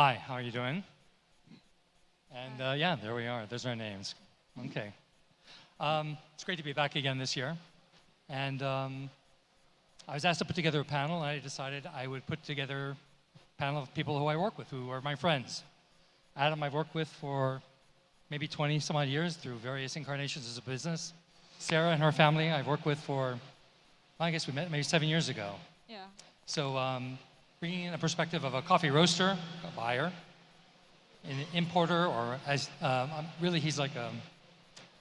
Hi, how are you doing? And yeah, there we are. There's our names. Okay. It's great to be back again this year. And I was asked to put together a panel, and I decided I would put together a panel of people who I work with, who are my friends. Adam I've worked with for maybe 20 some odd years through various incarnations as a business. Sarah and her family I've worked with for, well, I guess we met maybe 7 years ago. Yeah. So bringing in a perspective of a coffee roaster, a buyer, an importer, or as really he's like a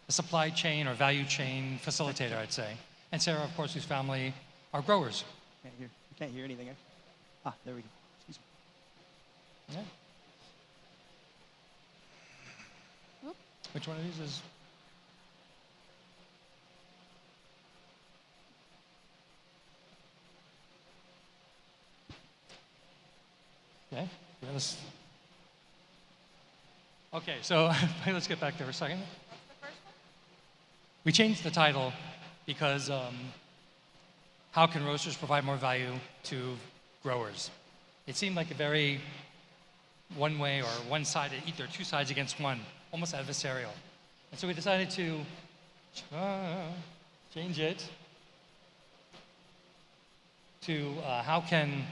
supply chain or value chain facilitator, I'd say. And Sarah, of course, whose family are growers. I can't hear anything. Ah, there we go. Excuse me. Yeah. Which one of these is? Okay. Yeah, okay, so let's get back there for a second. What's the first one? We changed the title because how can roasters provide more value to growers? It seemed like a very one-way or one-sided, either two sides against one, almost adversarial. And so we decided to change it to how can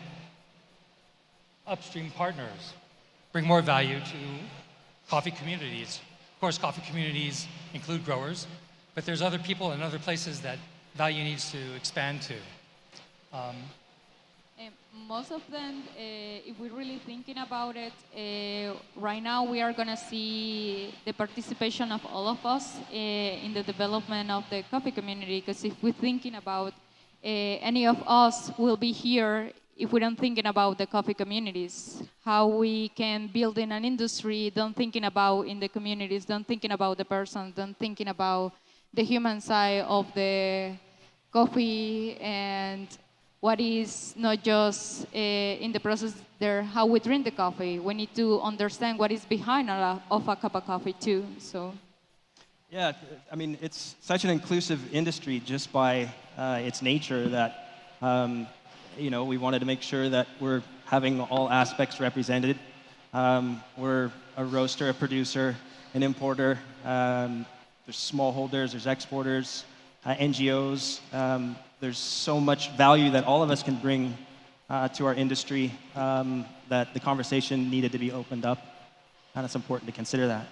upstream partners bring more value to coffee communities. Of course, coffee communities include growers, but there's other people and other places that value needs to expand to. Most of them, if we're really thinking about it, right now we are going to see the participation of all of us in the development of the coffee community, because if we're thinking about any of us will be here if we don't thinking about the coffee communities, how we can build in an industry, don't thinking about in the communities, don't thinking about the person, don't thinking about the human side of the coffee and what is not just in the process there, how we drink the coffee. We need to understand what is behind of a cup of coffee too, so. Yeah, I mean, it's such an inclusive industry just by its nature that, you know, we wanted to make sure that we're having all aspects represented. We're a roaster, a producer, an importer. There's smallholders, there's exporters, NGOs. There's so much value that all of us can bring to our industry that the conversation needed to be opened up, and it's important to consider that.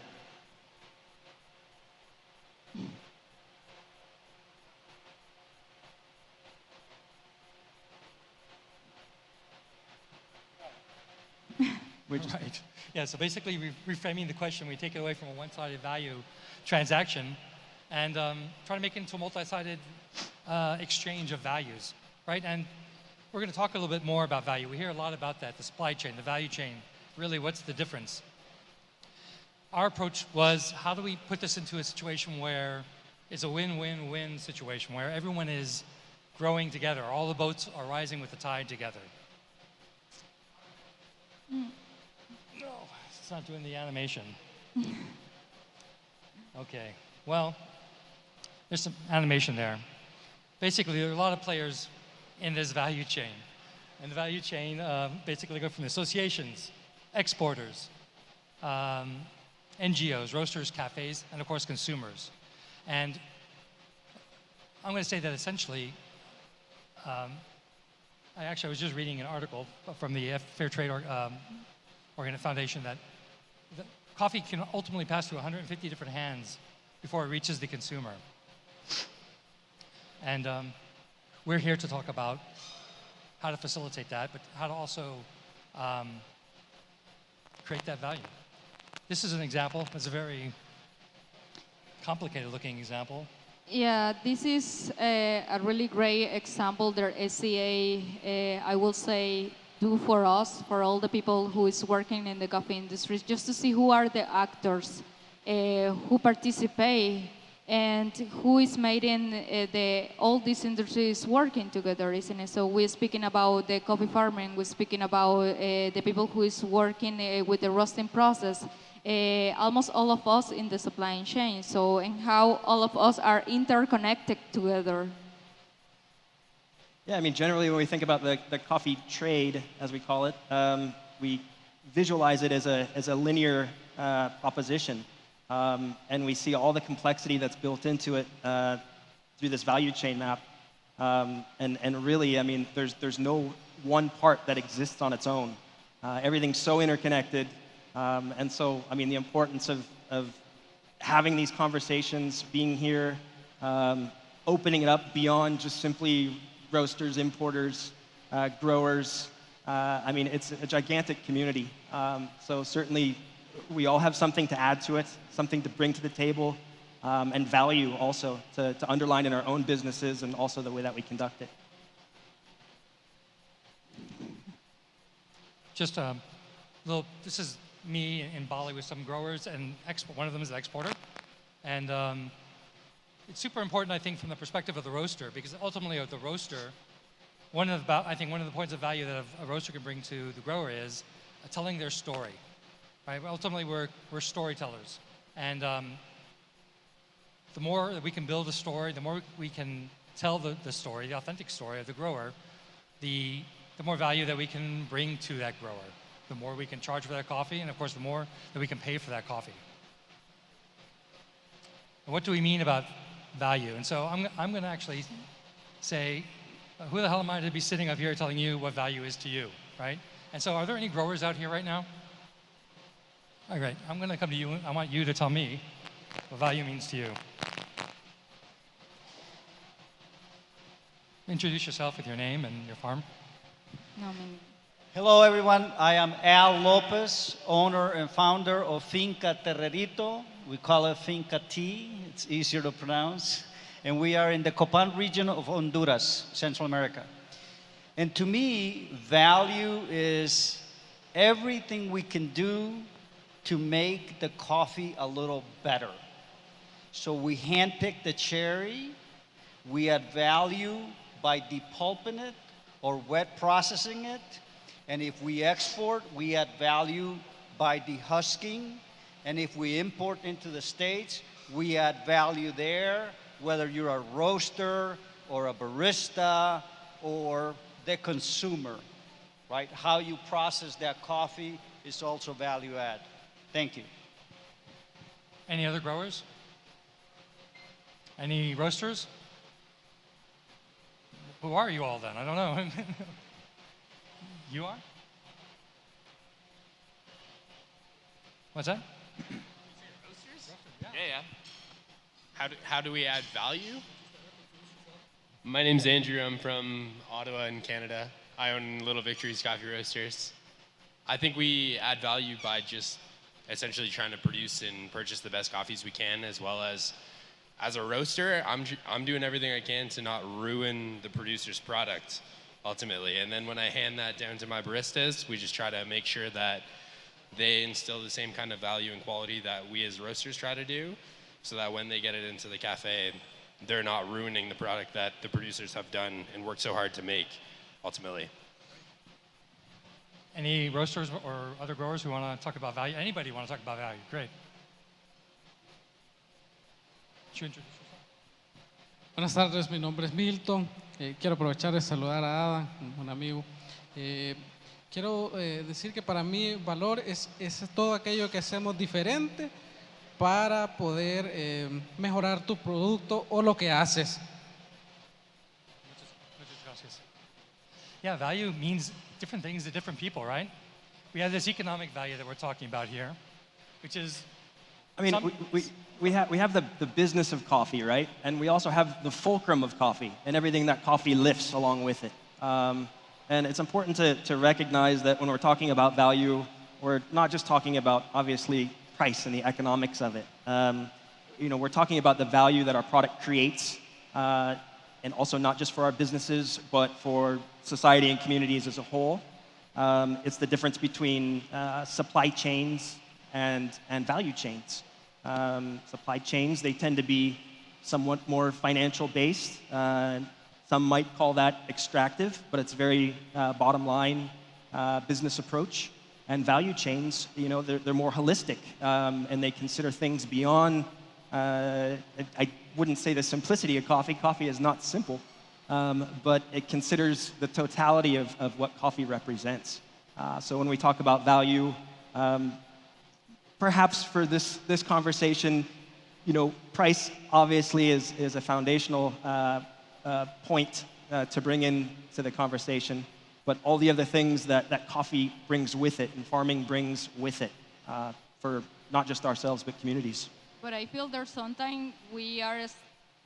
Right. Yeah, so basically reframing the question, we take it away from a one-sided value transaction and try to make it into a multi-sided exchange of values, right? And we're going to talk a little bit more about value. We hear a lot about that, the supply chain, the value chain. Really, what's the difference? Our approach was, how do we put this into a situation where it's a win-win-win situation, where everyone is growing together, all the boats are rising with the tide together. No, it's not doing the animation. Okay, well, there's some animation there. Basically, there are a lot of players in this value chain. And the value chain basically go from the associations, exporters, NGOs, roasters, cafes, and of course consumers. And I'm going to say that essentially, I was just reading an article from the Fair Trade Foundation that coffee can ultimately pass through 150 different hands before it reaches the consumer. And we're here to talk about how to facilitate that, but how to also create that value. This is an example. It's a very complicated looking example. Yeah, this is a really great example that SCA, I will say, do for us, for all the people who is working in the coffee industry, just to see who are the actors who participate and who is making all these industries working together, isn't it? So we're speaking about the coffee farming, we're speaking about the people who is working with the roasting process, almost all of us in the supply chain, so and how all of us are interconnected together. Yeah, I mean, generally when we think about the coffee trade, as we call it, we visualize it as a linear proposition. And we see all the complexity that's built into it through this value chain map. And really, I mean, there's no one part that exists on its own. Everything's so interconnected. And so, I mean, the importance of having these conversations, being here, opening it up beyond just simply roasters, importers, growers. I mean, it's a gigantic community. So certainly, we all have something to add to it, something to bring to the table, and value also to underline in our own businesses and also the way that we conduct it. Just a little, this is me in Bali with some growers, and one of them is an exporter. And it's super important, I think, from the perspective of the roaster, because ultimately of the roaster, I think one of the points of value that a roaster can bring to the grower is telling their story. Right? Ultimately, we're storytellers. And the more that we can build a story, the more we can tell the story, the authentic story of the grower, the more value that we can bring to that grower. The more we can charge for that coffee, and of course, the more that we can pay for that coffee. And what do we mean about value? And so I'm going to actually say, who the hell am I to be sitting up here telling you what value is to you, right? And so are there any growers out here right now? All right, I'm going to come to you. I want you to tell me what value means to you. Introduce yourself with your name and your farm. Hello, everyone. I am Al Lopez, owner and founder of Finca Terrerito. We call it Finca T. It's easier to pronounce. And we are in the Copan region of Honduras, Central America. And to me, value is everything we can do to make the coffee a little better. So we handpick the cherry, we add value by depulping it or wet processing it, and if we export, we add value by dehusking, and if we import into the States, we add value there, whether you're a roaster or a barista or the consumer, right? How you process that coffee is also value add. Thank you. Any other growers? Any roasters? Who are you all then? I don't know. You are? What's that? Roasters? Yeah. How do we add value? My name's Andrew. I'm from Ottawa in Canada. I own Little Victories Coffee Roasters. I think we add value by just essentially trying to produce and purchase the best coffees we can, as well as a roaster, I'm doing everything I can to not ruin the producer's product, ultimately. And then when I hand that down to my baristas, we just try to make sure that they instill the same kind of value and quality that we as roasters try to do, so that when they get it into the cafe, they're not ruining the product that the producers have done and worked so hard to make, ultimately. Any roasters or other growers who want to talk about value? Anybody want to talk about value? Great. Should you introduce yourself? Buenas tardes, mi nombre es Milton. Quiero aprovechar de saludar a Adam, un amigo. Quiero decir que para mí valor es todo aquello que hacemos diferente para poder mejorar tu producto o lo que haces. Muchas gracias. Yeah, value means different things to different people, right? We have this economic value that we're talking about here, which is... I mean, we have the business of coffee, right? And we also have the fulcrum of coffee and everything that coffee lifts along with it. And it's important to recognize that when we're talking about value, we're not just talking about, obviously, price and the economics of it. We're talking about the value that our product creates, and also not just for our businesses, but for society and communities as a whole. It's the difference between supply chains and value chains. Supply chains, they tend to be somewhat more financial based. Some might call that extractive, but it's very bottom line business approach. And value chains, they're more holistic, and they consider things beyond, I wouldn't say the simplicity of coffee. Coffee is not simple, but it considers the totality of what coffee represents. So when we talk about value, perhaps for this conversation, price obviously is a foundational point to bring into the conversation, but all the other things that coffee brings with it and farming brings with it for not just ourselves, but communities. But I feel there's sometimes we are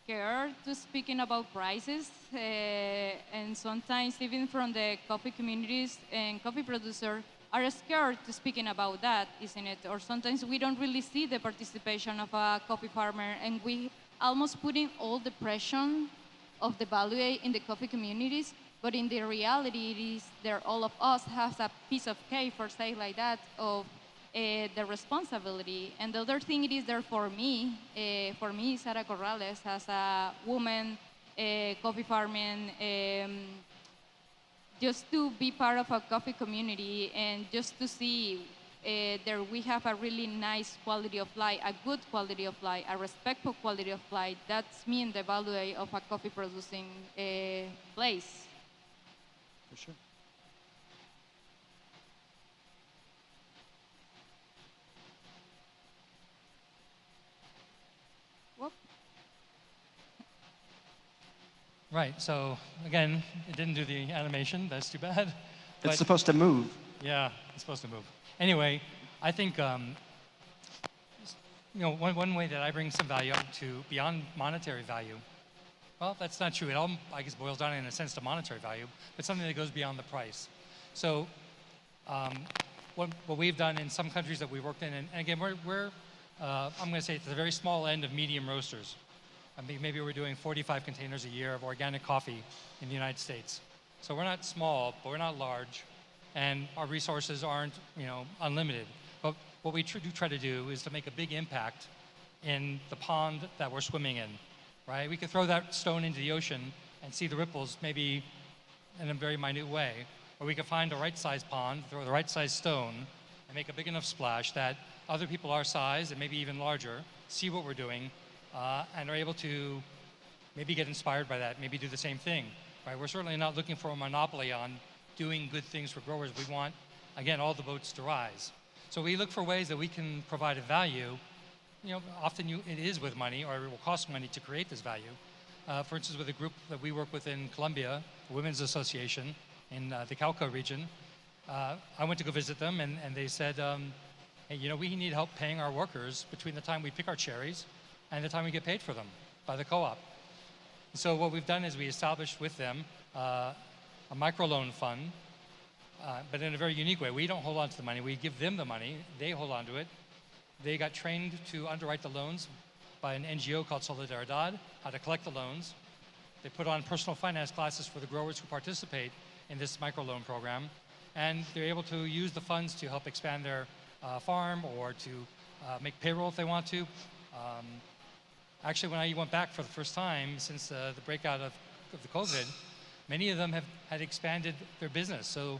scared to speaking about prices, and sometimes even from the coffee communities and coffee producers are scared to speaking about that, isn't it? Or sometimes we don't really see the participation of a coffee farmer, and we almost putting all the pressure of the value in the coffee communities, but in the reality it is that all of us have a piece of cake, for say like that, of the responsibility. And the other thing it is there for me, Sara Corrales, as a woman, coffee farming, just to be part of a coffee community and just to see that we have a really nice quality of life, a good quality of life, a respectful quality of life. That's mean the value of a coffee producing place. For sure. Right, so again, it didn't do the animation, that's too bad. But It's supposed to move. yeah, it's supposed to move. Anyway, I think one way that I bring some value to beyond monetary value, well, that's not true. It all, I guess, boils down in a sense to monetary value, but something that goes beyond the price. So what we've done in some countries that we worked in, and again, we're I'm going to say it's the very small end of medium roasters. I mean, maybe we're doing 45 containers a year of organic coffee in the United States. So we're not small, but we're not large, and our resources aren't, unlimited. But what we do try to do is to make a big impact in the pond that we're swimming in, right? We could throw that stone into the ocean and see the ripples maybe in a very minute way, or we could find the right size pond, throw the right size stone, and make a big enough splash that other people our size, and maybe even larger, see what we're doing, and are able to maybe get inspired by that, maybe do the same thing, right? We're certainly not looking for a monopoly on doing good things for growers. We want, again, all the boats to rise. So we look for ways that we can provide a value. Often it is with money, or it will cost money to create this value. For instance, with a group that we work with in Colombia, a women's association in the Cauca region, I went to go visit them, and they said, hey, we need help paying our workers between the time we pick our cherries and the time we get paid for them by the co-op. So what we've done is we established with them a microloan fund, but in a very unique way. We don't hold on to the money. We give them the money. They hold on to it. They got trained to underwrite the loans by an NGO called Solidaridad, how to collect the loans. They put on personal finance classes for the growers who participate in this microloan program, and they're able to use the funds to help expand their farm or to make payroll if they want to. Actually, when I went back for the first time since the breakout of the COVID, many of them had expanded their business. So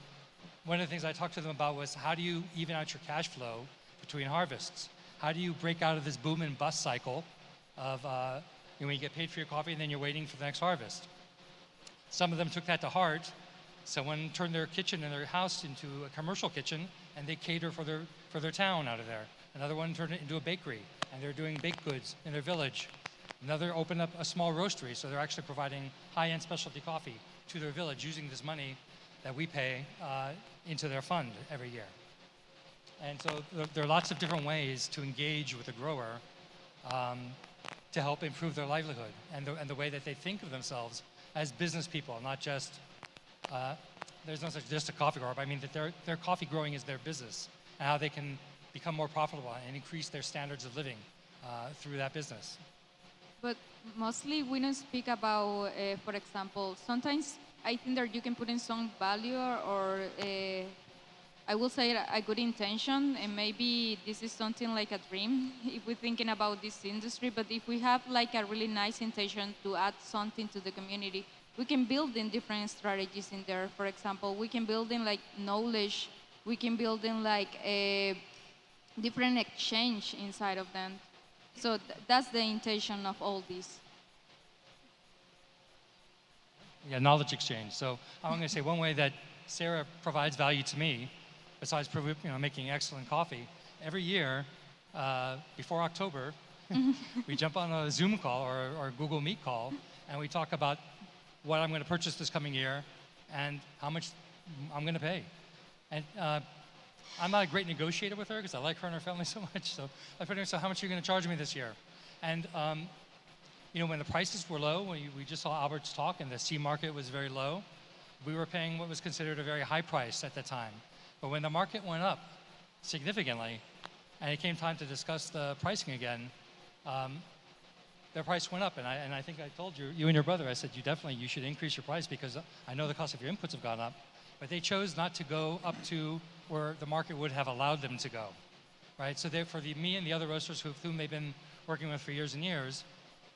one of the things I talked to them about was, how do you even out your cash flow between harvests? How do you break out of this boom and bust cycle of when you get paid for your coffee and then you're waiting for the next harvest? Some of them took that to heart. Someone turned their kitchen in their house into a commercial kitchen, and they cater for their town out of there. Another one turned it into a bakery, and they're doing baked goods in their village. Another opened up a small roastery, so they're actually providing high-end specialty coffee to their village using this money that we pay into their fund every year. And so there are lots of different ways to engage with the grower to help improve their livelihood and the way that they think of themselves as business people, not just, there's no such just a coffee grower, but I mean that their coffee growing is their business, and how they can become more profitable and increase their standards of living through that business. But mostly we don't speak about, for example, sometimes I think that you can put in some value or I will say a good intention, and maybe this is something like a dream if we're thinking about this industry, but if we have like a really nice intention to add something to the community, we can build in different strategies in there. For example, we can build in like knowledge, we can build in like a different exchange inside of them. So that's the intention of all this. Yeah, knowledge exchange. So I'm going to say one way that Sara provides value to me, besides making excellent coffee. Every year, before October, we jump on a Zoom call or Google Meet call, and we talk about what I'm going to purchase this coming year and how much I'm going to pay. And I'm not a great negotiator with her because I like her and her family so much. So I put her, so how much are you going to charge me this year? And when the prices were low, when we just saw Albert's talk and the C market was very low, we were paying what was considered a very high price at the time. But when the market went up significantly, and it came time to discuss the pricing again, their price went up. And I think I told you and your brother, I said, you should increase your price because I know the cost of your inputs have gone up. But they chose not to go up to where the market would have allowed them to go, right? So for me and the other roasters whom they've been working with for years and years,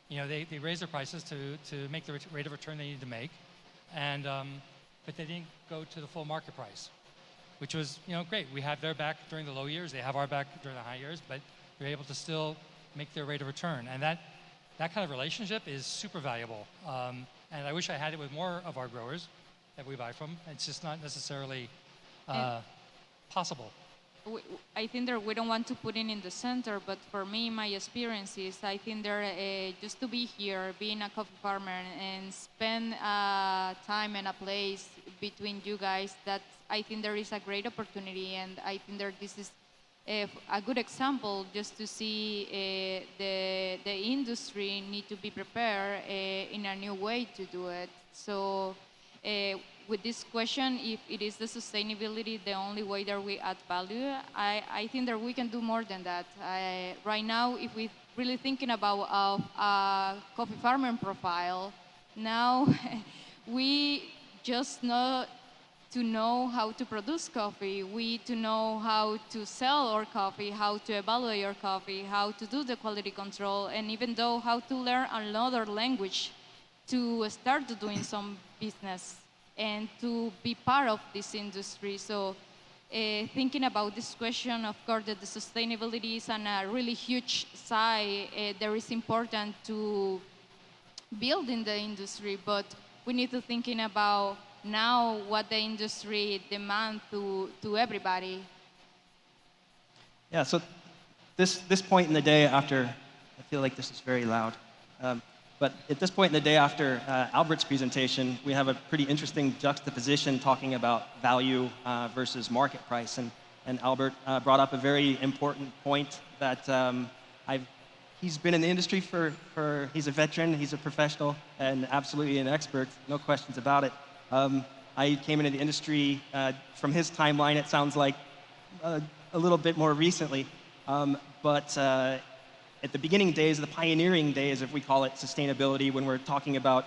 they raised their prices to make the rate of return they needed to make, and but they didn't go to the full market price, which was great. We had their back during the low years, they have our back during the high years, but they're able to still make their rate of return, and that kind of relationship is super valuable. And I wish I had it with more of our growers that we buy from. It's just not necessarily possible. I think that we don't want to put it in the center, but for me, my experience is I think there just to be here, being a coffee farmer, and spend time and a place between you guys, that I think there is a great opportunity, and I think that this is a good example just to see the industry need to be prepared in a new way to do it. So with this question, if it is the sustainability the only way that we add value, I think that we can do more than that. Right now, if we're really thinking about a coffee farmer profile, now we just know to know how to produce coffee, we to know how to sell our coffee, how to evaluate our coffee, how to do the quality control, and even though how to learn another language to start doing some business and to be part of this industry. So thinking about this question, of course, that the sustainability is on a really huge side. There is important to build in the industry, but we need to thinking about now what the industry demands to everybody. Yeah, so this point in the day after, I feel like this is very loud, but at this point in the day after Albert's presentation, we have a pretty interesting juxtaposition talking about value versus market price. And Albert brought up a very important point that he's been in the industry for, he's a veteran, he's a professional, and absolutely an expert, no questions about it. I came into the industry from his timeline, it sounds like a little bit more recently, but at the beginning days, the pioneering days, if we call it sustainability, when we're talking about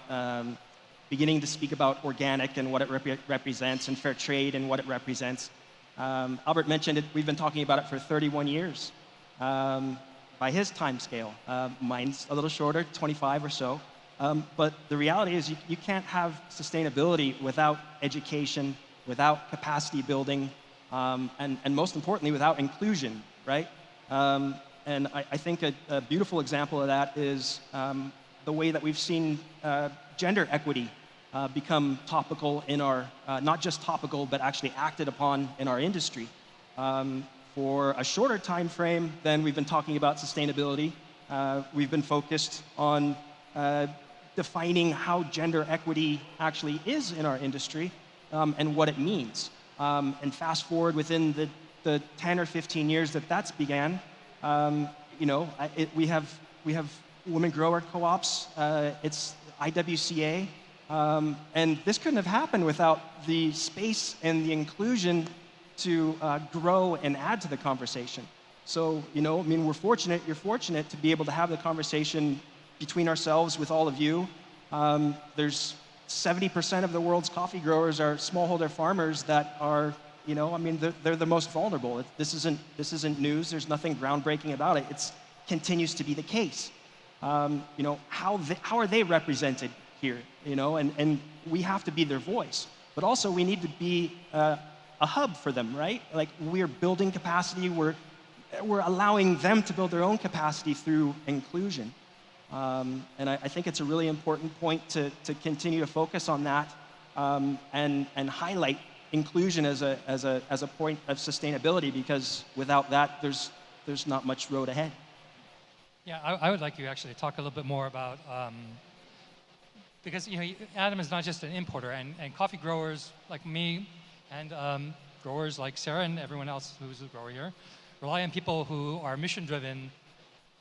beginning to speak about organic and what it represents, and fair trade and what it represents, Albert mentioned it, we've been talking about it for 31 years by his time scale. Mine's a little shorter, 25 or so. But the reality is you can't have sustainability without education, without capacity building, and most importantly, without inclusion, right? And I think a beautiful example of that is the way that we've seen gender equity become topical in our, not just topical, but actually acted upon in our industry. For a shorter time frame than we've been talking about sustainability, we've been focused on defining how gender equity actually is in our industry and what it means. And fast forward within the 10 or 15 years that that's began, we have women grower co-ops, it's IWCA, and this couldn't have happened without the space and the inclusion to grow and add to the conversation. So, we're fortunate, you're fortunate to be able to have the conversation between ourselves with all of you. There's 70% of the world's coffee growers are smallholder farmers that are, they're the most vulnerable. This isn't news. There's nothing groundbreaking about it. It continues to be the case. How are they represented here? And we have to be their voice. But also we need to be a hub for them, right? Like we're building capacity. We're allowing them to build their own capacity through inclusion. And I think it's a really important point to continue to focus on that and highlight inclusion as a point of sustainability, because without that, there's not much road ahead. Yeah, I would like you actually to talk a little bit more about, because Adam is not just an importer, and coffee growers like me, and growers like Sarah and everyone else who's a grower here, rely on people who are mission-driven.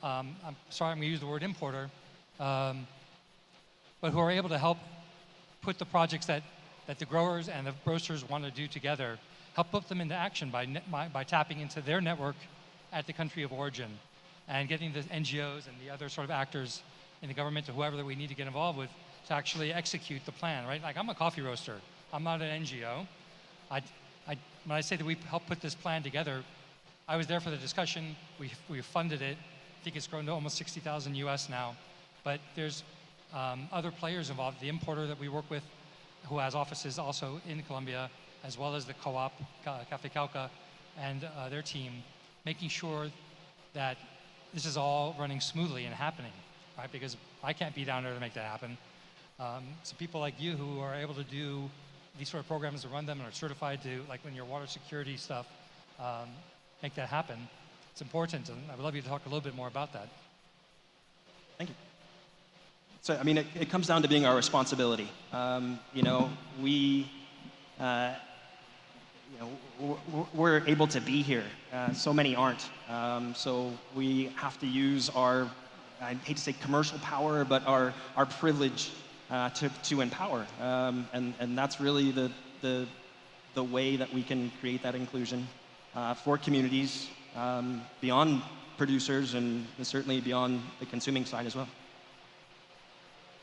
I'm sorry, I'm going to use the word importer, but who are able to help put the projects that the growers and the roasters want to do together, help put them into action by tapping into their network at the country of origin, and getting the NGOs and the other sort of actors in the government or whoever that we need to get involved with to actually execute the plan, right? Like, I'm a coffee roaster. I'm not an NGO. When I say that we helped put this plan together, I was there for the discussion. We funded it. I think it's grown to almost 60,000 US now. But there's other players involved. The importer that we work with, who has offices also in Colombia, as well as the co-op, Café Cauca, and their team, making sure that this is all running smoothly and happening, right? Because I can't be down there to make that happen. So people like you who are able to do these sort of programs, to run them, and are certified to, like when your water security stuff, make that happen. It's important, and I would love you to talk a little bit more about that. Thank you. So, I mean, it comes down to being our responsibility. We're able to be here. So many aren't. So we have to use our, I hate to say commercial power, but our privilege to empower. And that's really the way that we can create that inclusion for communities beyond producers and certainly beyond the consuming side as well.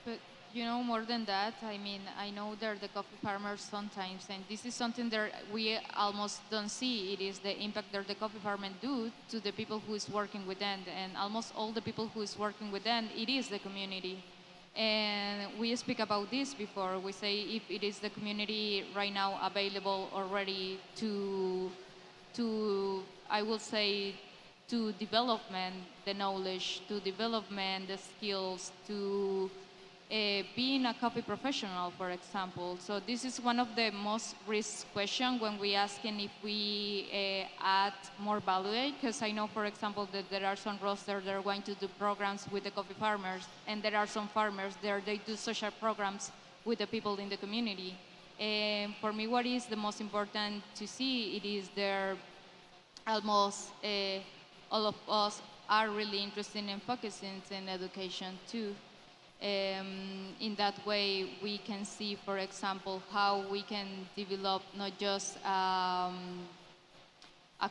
But more than that, I mean, I know they're the coffee farmers sometimes, and this is something that we almost don't see. It is the impact that the coffee farmers do to the people who is working with them, and almost all the people who is working with them, it is the community. And we speak about this before. We say if it is the community right now available already to I will say, to development the knowledge, to development the skills, to being a coffee professional, for example. So this is one of the most risk questions when we asking if we add more value, because I know, for example, that there are some roasters that are going to do programs with the coffee farmers, and there are some farmers there, they do social programs with the people in the community. And for me, what is the most important to see, it is there almost all of us are really interested in focusing in education too. In that way, we can see, for example, how we can develop not just a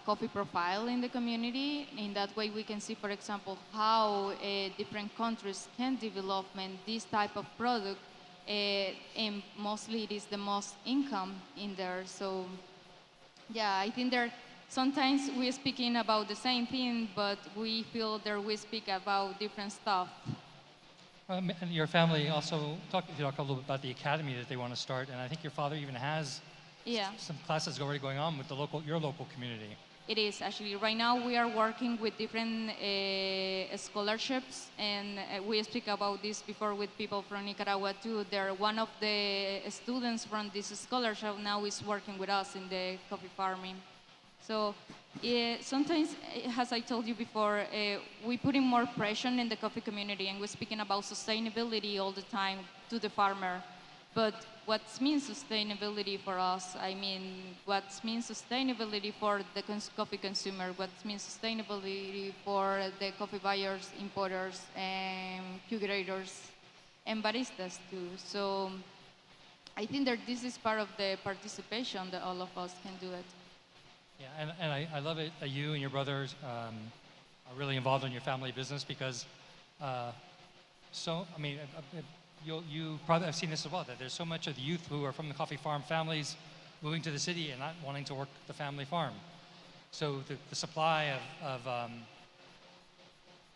coffee profile in the community. In that way, we can see, for example, how different countries can develop this type of product, and mostly it is the most income in there. So, yeah, I think there. Sometimes we're speaking about the same thing, but we feel that we speak about different stuff. And your family also, talk a little bit about the academy that they want to start, and I think your father even has some classes already going on with your local community. It is, actually. Right now we are working with different scholarships, and we speak about this before with people from Nicaragua too. One of the students from this scholarship now is working with us in the coffee farming. So sometimes, as I told you before, we put in more pressure in the coffee community, and we're speaking about sustainability all the time to the farmer. But what means sustainability for us? I mean, what means sustainability for the coffee consumer? What means sustainability for the coffee buyers, importers, and curators, and baristas too? So I think that this is part of the participation that all of us can do it. Yeah, and I love it that you and your brothers are really involved in your family business, because you probably have seen this as well, that there's so much of the youth who are from the coffee farm families moving to the city and not wanting to work the family farm. So the supply of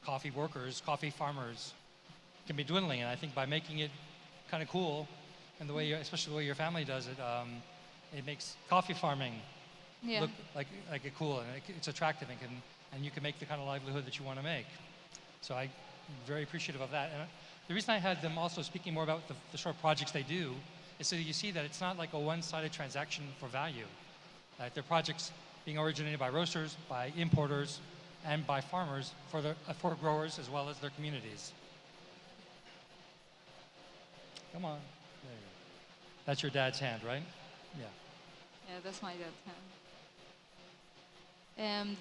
coffee workers, coffee farmers can be dwindling, and I think by making it kind of cool, and the way, especially the way your family does it, it makes coffee farming look like it cool, and it's attractive, and you can make the kind of livelihood that you want to make. So I'm very appreciative of that. And the reason I had them also speaking more about the sort of projects they do is so that you see that it's not like a one-sided transaction for value. That they're projects being originated by roasters, by importers, and by farmers for growers as well as their communities. Come on. There you go. That's your dad's hand, right? Yeah. Yeah, that's my dad's hand.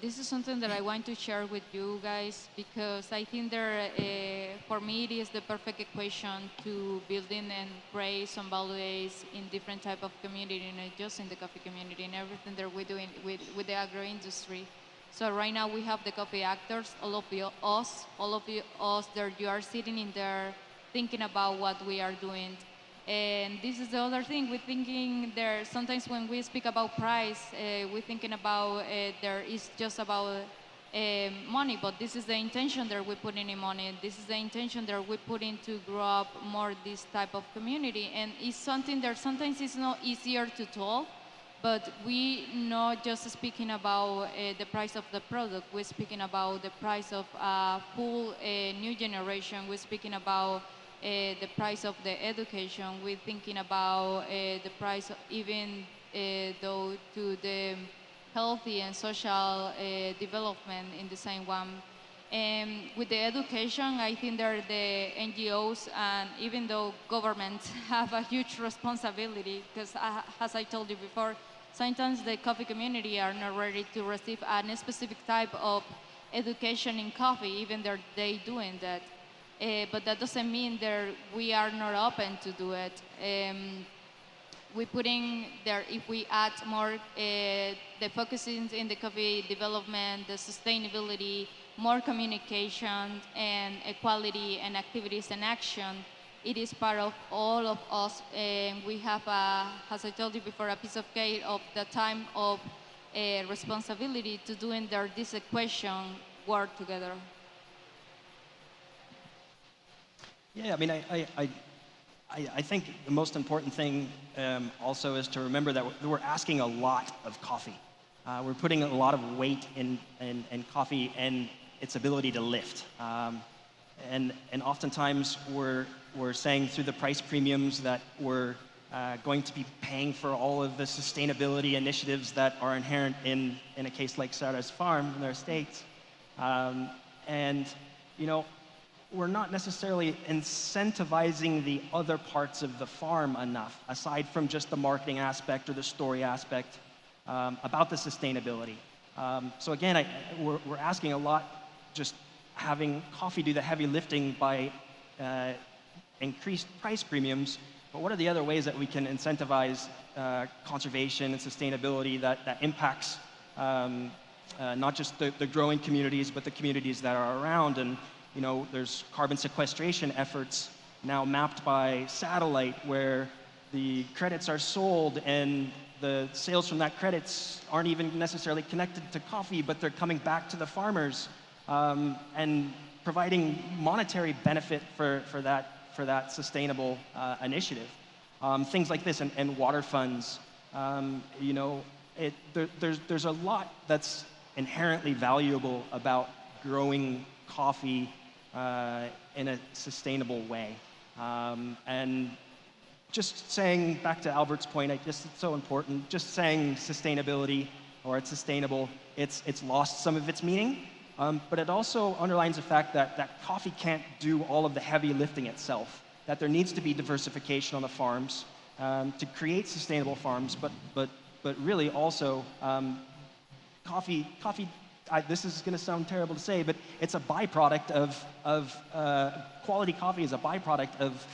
This is something that I want to share with you guys because I think for me it is the perfect equation to building and create some values in different type of community, not just in the coffee community, and everything that we're doing with the agro industry. So right now we have the coffee actors, all of us that you are sitting in there thinking about what we are doing. And this is the other thing, we're thinking there, sometimes when we speak about price, we're thinking about there is just about money, but this is the intention that we're putting in money. This is the intention that we're putting to grow up more this type of community. And it's something that sometimes it's not easier to talk, but we not just speaking about the price of the product, we're speaking about the price of full new generation, we're speaking about the price of the education, we're thinking about the price of even though to the healthy and social development in the same one. And with the education, I think that the NGOs and even though governments have a huge responsibility, because as I told you before, sometimes the coffee community are not ready to receive a specific type of education in coffee, even though they doing that. But that doesn't mean that we are not open to do it. We're putting there, if we add more, the focusing in the coffee development, the sustainability, more communication and equality and activities and action, it is part of all of us. And we have, as I told you before, a piece of cake of the time of responsibility to doing this equation work together. Yeah, I mean, I think the most important thing also is to remember that we're asking a lot of coffee. We're putting a lot of weight in coffee and its ability to lift. And oftentimes we're saying through the price premiums that we're going to be paying for all of the sustainability initiatives that are inherent in a case like Sara's farm in their estates. And, you know, we're not necessarily incentivizing the other parts of the farm enough, aside from just the marketing aspect or the story aspect about the sustainability. So again, we're asking a lot, just having coffee do the heavy lifting by increased price premiums, but what are the other ways that we can incentivize conservation and sustainability that impacts not just the growing communities, but the communities that are around? And you know, there's carbon sequestration efforts now mapped by satellite where the credits are sold and the sales from that credits aren't even necessarily connected to coffee, but they're coming back to the farmers and providing monetary benefit for that sustainable initiative. Things like this and water funds. You know, there's a lot that's inherently valuable about growing coffee in a sustainable way. And just saying, back to Albert's point, I guess it's so important, just saying sustainability or it's sustainable, it's lost some of its meaning, but it also underlines the fact that coffee can't do all of the heavy lifting itself, that there needs to be diversification on the farms to create sustainable farms, but really also coffee, this is going to sound terrible to say, but it's a byproduct of quality coffee is a byproduct of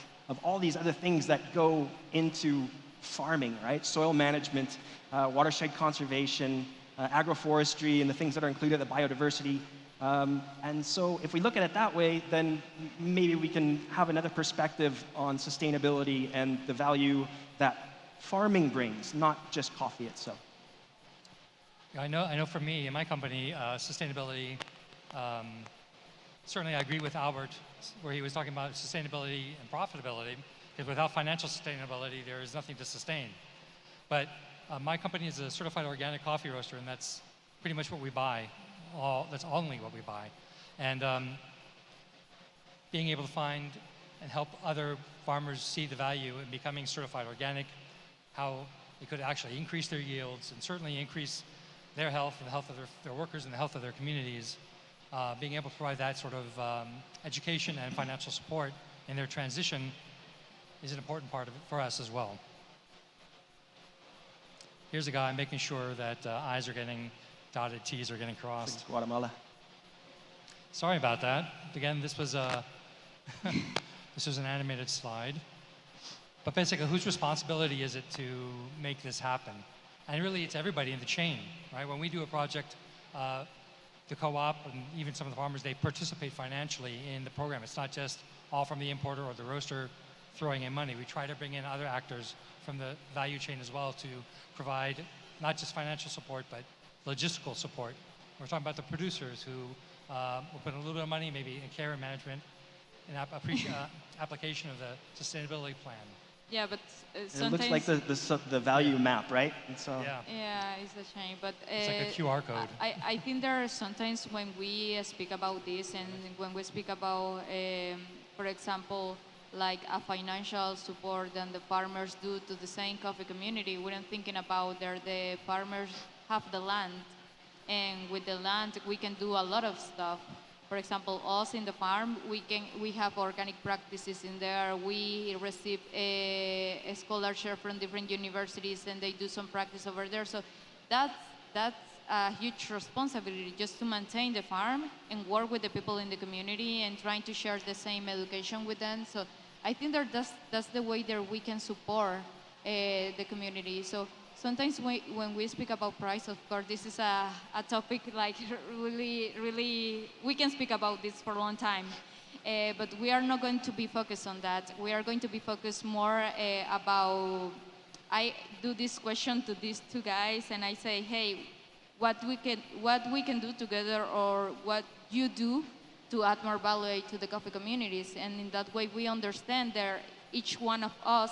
all these other things that go into farming, right? Soil management, watershed conservation, agroforestry, and the things that are included, the biodiversity. And so if we look at it that way, then maybe we can have another perspective on sustainability and the value that farming brings, not just coffee itself. I know for me, in my company, sustainability, certainly I agree with Albert, where he was talking about sustainability and profitability, because without financial sustainability, there is nothing to sustain. But my company is a certified organic coffee roaster, and that's pretty much what we buy. That's only what we buy. And being able to find and help other farmers see the value in becoming certified organic, how it could actually increase their yields and certainly increase their health and the health of their workers and the health of their communities. Being able to provide that sort of education and financial support in their transition is an important part of it for us as well. Here's a guy making sure that I's are getting dotted, T's are getting crossed. Guatemala. Sorry about that. Again, this was this was an animated slide. But basically, whose responsibility is it to make this happen? And really, it's everybody in the chain, right? When we do a project, the co-op and even some of the farmers, they participate financially in the program. It's not just all from the importer or the roaster throwing in money. We try to bring in other actors from the value chain as well to provide not just financial support, but logistical support. We're talking about the producers who will put a little bit of money, maybe in care and management, and application of the sustainability plan. Yeah, but It sometimes... looks like the value map, right? And so Yeah, it's a shame, but... It's like a QR code. I think there are sometimes when we speak about this and when we speak about, for example, like a financial support that the farmers do to the same coffee community, we're not thinking about the farmers have the land, and with the land we can do a lot of stuff. For example, us in the farm, we have organic practices in there. We receive a scholarship from different universities, and they do some practice over there. So that's a huge responsibility, just to maintain the farm and work with the people in the community and trying to share the same education with them. So I think that's the way that we can support the community. So sometimes when we speak about price, of course, this is a topic like really, we can speak about this for a long time. But we are not going to be focused on that. We are going to be focused more about, I do this question to these two guys and I say, hey, what we can do together, or what you do to add more value to the coffee communities. And in that way we understand that each one of us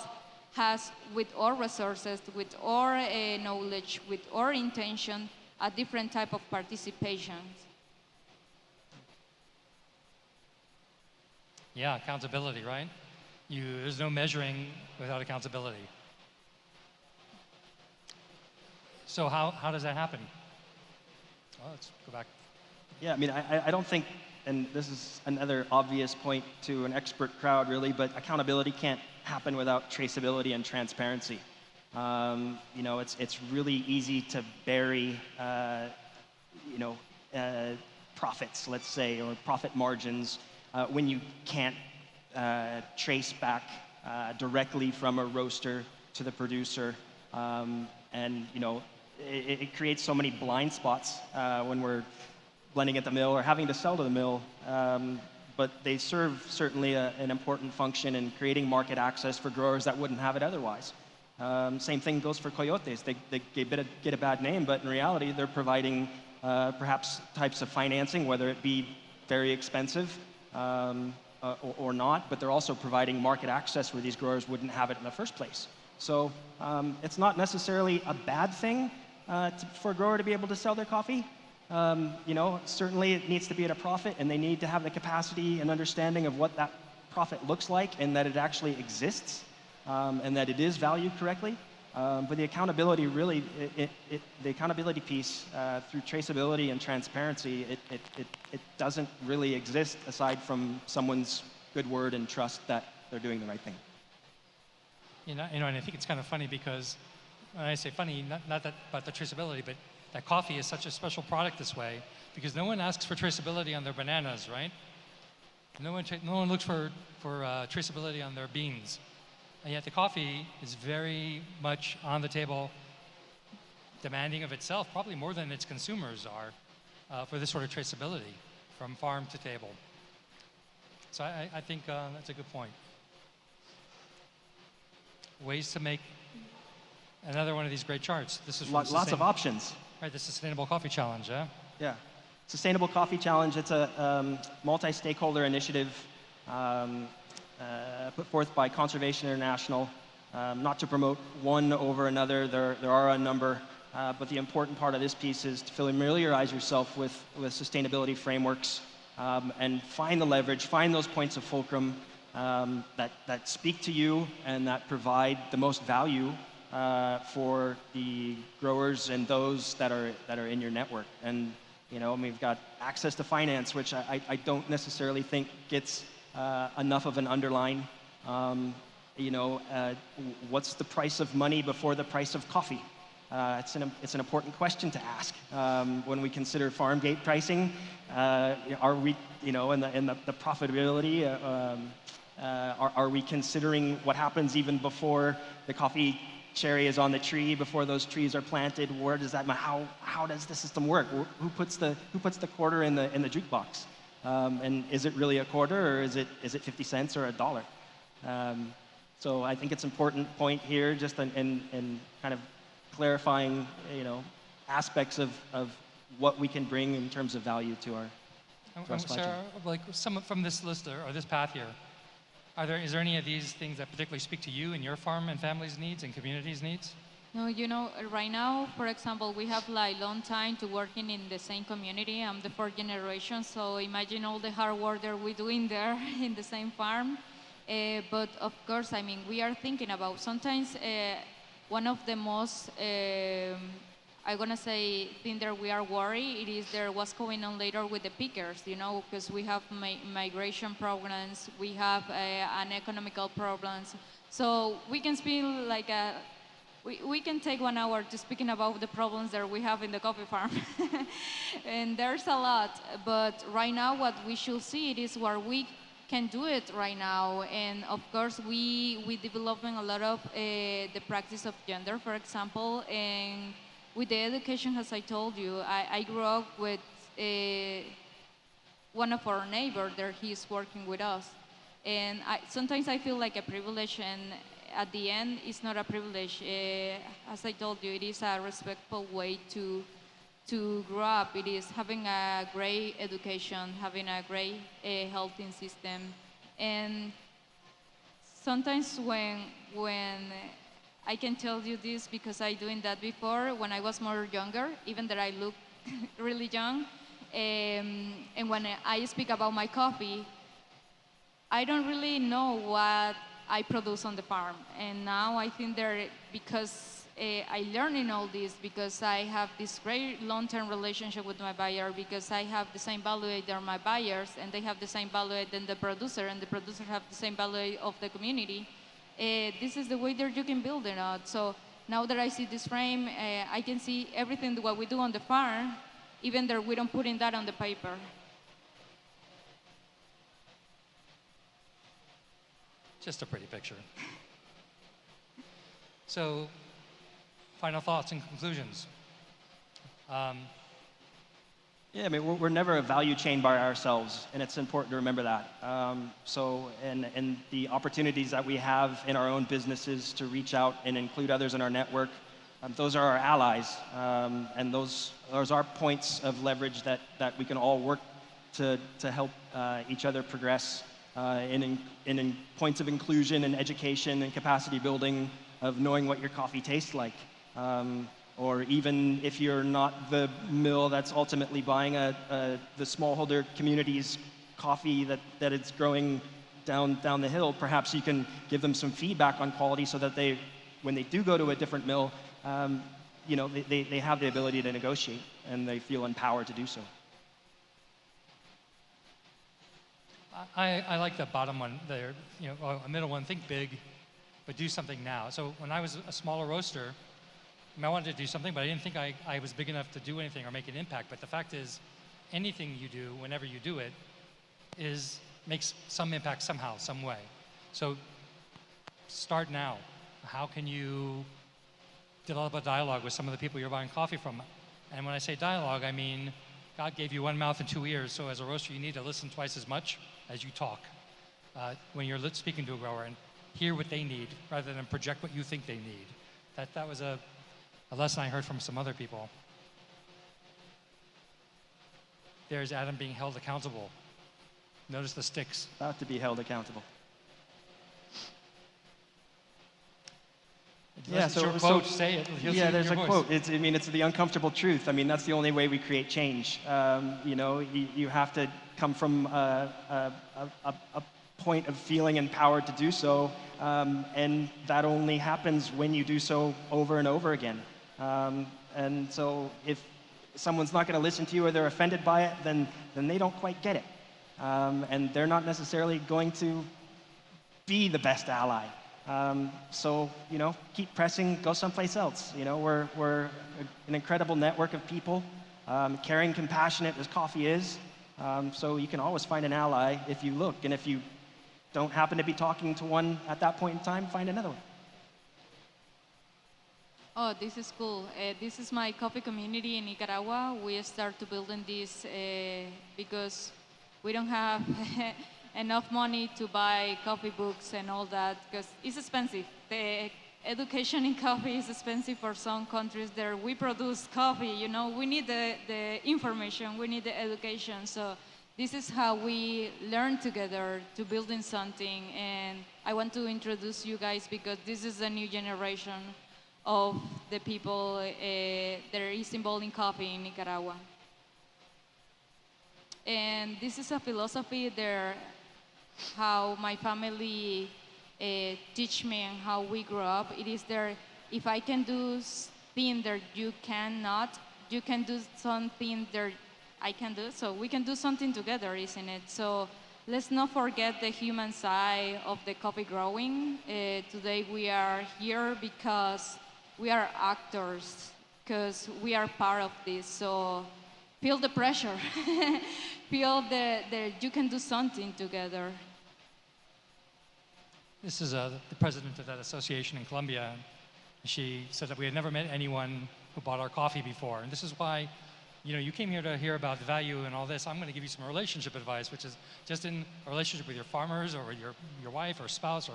has, with our resources, with our knowledge, with our intention, a different type of participation. Yeah, accountability, right? There's no measuring without accountability. So how does that happen? Well, let's go back. yeah, I mean, I don't think, and this is another obvious point to an expert crowd really, but accountability can't happen without traceability and transparency. You know, it's really easy to bury, profits, let's say, or profit margins when you can't trace back directly from a roaster to the producer. And, you know, it creates so many blind spots when we're blending at the mill or having to sell to the mill. But they serve certainly an important function in creating market access for growers that wouldn't have it otherwise. Same thing goes for coyotes. They get a bad name, but in reality, they're providing perhaps types of financing, whether it be very expensive or not, but they're also providing market access where these growers wouldn't have it in the first place. So it's not necessarily a bad thing for a grower to be able to sell their coffee. You know, certainly it needs to be at a profit, and they need to have the capacity and understanding of what that profit looks like, and that it actually exists, and that it is valued correctly. But the accountability really, the accountability piece through traceability and transparency, it doesn't really exist aside from someone's good word and trust that they're doing the right thing. You know, and I think it's kind of funny because when I say funny, not that about the traceability, but that coffee is such a special product this way because no one asks for traceability on their bananas, right? No one looks for traceability on their beans. And yet the coffee is very much on the table, demanding of itself, probably more than its consumers are, for this sort of traceability from farm to table. So I think that's a good point. Ways to make another one of these great charts. This is Lots of options. Right, the Sustainable Coffee Challenge, yeah? Yeah. Sustainable Coffee Challenge, it's a multi-stakeholder initiative put forth by Conservation International, not to promote one over another. There are a number, but the important part of this piece is to familiarize yourself with sustainability frameworks and find the leverage, find those points of fulcrum that speak to you and that provide the most value for the growers and those that are in your network. And we've got access to finance, which I don't necessarily think gets enough of an underline. What's the price of money before the price of coffee? It's an important question to ask when we consider farm gate pricing. Are we, in the profitability? Are we considering what happens even before the coffee cherry is on the tree, before those trees are planted? Where does that? How does the system work? Who puts the quarter in the jukebox? And is it really a quarter, or is it 50 cents or $1? So I think it's an important point here, just in kind of clarifying, aspects of what we can bring in terms of value to our supply chain. Sarah, like some from this list or this path here, is there any of these things that particularly speak to you and your farm and family's needs and community's needs? No, right now, for example, we have like long time to working in the same community. I'm the fourth generation, so imagine all the hard work that we're doing there in the same farm. But of course, we are thinking about sometimes one of the most, I'm gonna say, thing that we are worried, it is there what's going on later with the pickers, because we have migration problems, we have an economical problems. So we can speak like we can take 1 hour to speaking about the problems that we have in the coffee farm. And there's a lot, but right now what we should see it is where we can do it right now. And of course, we developing a lot of the practice of gender, for example, and with the education, as I told you, I grew up with one of our neighbors there. He's working with us. And sometimes I feel like a privilege, and at the end, it's not a privilege. As I told you, it is a respectful way to grow up. It is having a great education, having a great healthcare system. And sometimes when I can tell you this because I doing that before when I was more younger, even that I look really young. And when I speak about my coffee, I don't really know what I produce on the farm. And now I think that because I learning all this, because I have this great long-term relationship with my buyer, because I have the same value that my buyers, and they have the same value than the producer, and the producer have the same value of the community. This is the way that you can build it out. So now that I see this frame, I can see everything what we do on the farm, even though we don't put in that on the paper. Just a pretty picture. So, final thoughts and conclusions. Yeah, we're never a value chain by ourselves, and it's important to remember that. And the opportunities that we have in our own businesses to reach out and include others in our network, those are our allies, and those are points of leverage that we can all work to help each other progress in points of inclusion and education and capacity building of knowing what your coffee tastes like. Or even if you're not the mill that's ultimately buying the smallholder community's coffee that it's growing down the hill, perhaps you can give them some feedback on quality so that when they do go to a different mill, they have the ability to negotiate and they feel empowered to do so. I like the bottom one there, a middle one, think big, but do something now. So when I was a smaller roaster, I wanted to do something, but I didn't think I was big enough to do anything or make an impact. But the fact is, anything you do, whenever you do it, makes some impact somehow, some way. So start now. How can you develop a dialogue with some of the people you're buying coffee from? And when I say dialogue, I mean God gave you one mouth and 2 ears, so as a roaster, you need to listen twice as much as you talk when you're speaking to a grower, and hear what they need rather than project what you think they need. That was a lesson I heard from some other people. There's Adam being held accountable. Notice the sticks. About to be held accountable. Yeah, so your quote, say it. Yeah, there's a quote. It's the uncomfortable truth. That's the only way we create change. You have to come from a point of feeling empowered to do so, and that only happens when you do so over and over again. And so if someone's not going to listen to you or they're offended by it, then they don't quite get it. And they're not necessarily going to be the best ally. So, you know, keep pressing, go someplace else. You know, we're an incredible network of people, caring, compassionate as coffee is. So you can always find an ally if you look, and if you don't happen to be talking to one at that point in time, find another one. Oh, this is cool. This is my coffee community in Nicaragua. We start to building this because we don't have enough money to buy coffee books and all that, because it's expensive. The education in coffee is expensive for some countries there. We produce coffee, you know, we need the information, we need the education. So this is how we learn together to building something. And I want to introduce you guys because this is a new generation of the people that is involved in coffee in Nicaragua. And this is a philosophy there, how my family teach me and how we grew up. It is there, if I can do things that you cannot, you can do something that I can do, so we can do something together, isn't it? So let's not forget the human side of the coffee growing. Today we are here because we are actors, because we are part of this. So feel the pressure. Feel that you can do something together. This is the president of that association in Colombia. She said that we had never met anyone who bought our coffee before. And this is why, you know, you came here to hear about the value and all this. I'm going to give you some relationship advice, which is just in a relationship with your farmers or your wife or spouse, or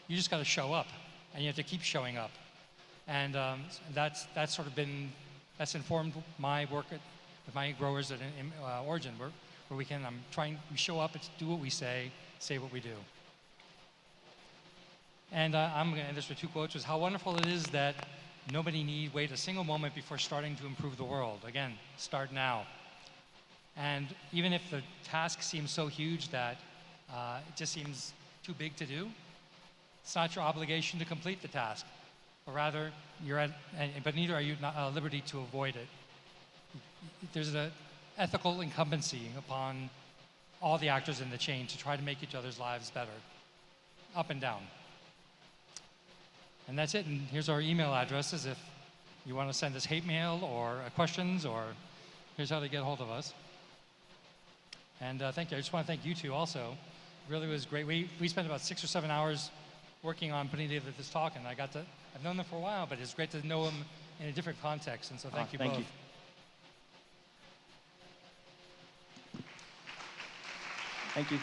you just got to show up, and you have to keep showing up. And that's sort of been, that's informed my work with my growers at Origin, where we show up, it's do what we say what we do. And I'm going to end this with two quotes, which is how wonderful it is that nobody need wait a single moment before starting to improve the world. Again, start now. And even if the task seems so huge that it just seems too big to do, it's not your obligation to complete the task, but rather but neither are you at liberty to avoid it. There's an ethical incumbency upon all the actors in the chain to try to make each other's lives better, up and down. And that's it. And here's our email addresses if you want to send us hate mail or questions, or here's how to get a hold of us. And thank you. I just want to thank you two also. It really was great. We spent about 6 or 7 hours working on putting together this talk, and I've known them for a while, but it's great to know them in a different context. And so thank you both. Thank you. Thank you.